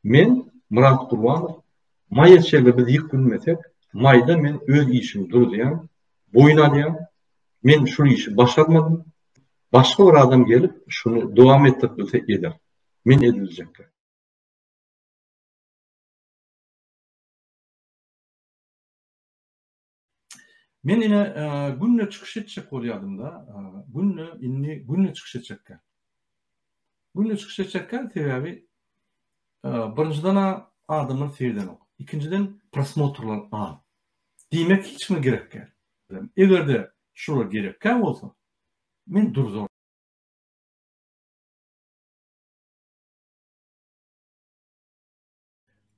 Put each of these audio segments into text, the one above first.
Men Murat Kurbanov may çeşme biz yık bilmesek mayda men öz işimi durduyan boyun men şu işi başarmadım. Başka bir adam gelip şunu devam ettirip bilse eder. Men edilecek. Men yine günne çıkış edecek oluyordum da günne çıkış edecekken. Günne çıkış edecekken sebebi birinciden adamın seyirden ok. İkinciden prosmotrlar al. Demek hiç mi gerek gel? Eğer de şura gereken olsa men durzor.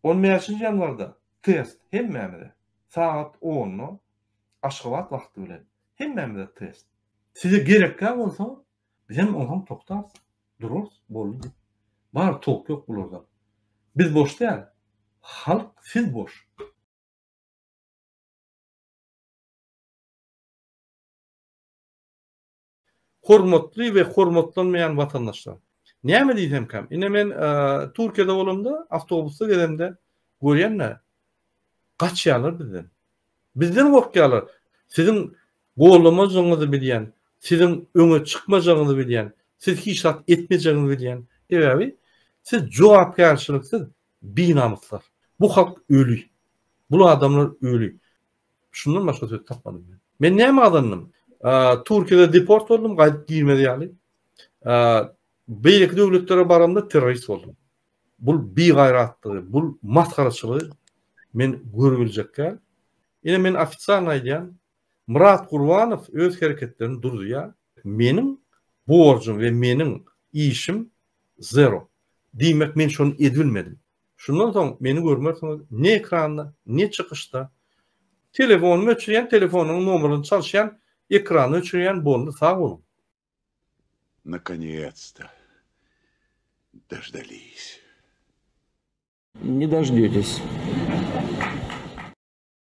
On 5-nji ýanwarda test hemmemide saat 10 Aşgabat wagty bilen hemmemide test. Size gerekkä bolsa bizem oňam toktar. Durus boldy. Bar tok ýok bularda. Biz boş däl. Halk siz boş. Hormatly we hormatlanmaýan watandaşlar. Näme diýsem kam? Ine men Türkiýede bolamda awtobusda gedemde görýänler gaçýarlar bizden. Bizden gorkýarlar. Sizin golamajagyňyzy bilýän, sizin öňe çykmajagyňyzy bilýän, siz hiç hat etmejagyňyzy bilýän. Ebebi siz jogapkärçiliksiz binamyslar. Bu halk öli. Bu adamlar öli. Şundan başga söz tapmadym men. Men näme adamnym? Türkiýede deport boldum, gaýdyp girmedi ýaly. Beýleki döwletlere baramda terrorist boldum. Bul bigaýratlygy, bul maskaraçylygy men görüljekkä. Ine men ofitsialny aýdýan, Murat Kurbanov öz hereketlerini durduýar. Menin borjum we menin işim zero. Diýmek men şonu edilmedim. Şundan soň meni görmersiňiz, ne ekranda, ne çykyşda telefonumy öçürýän, telefonunyň nomeryny çalşýan, ekrany öçürýän boldy, sag bolun. Наконец-то дождались. Не дождётесь.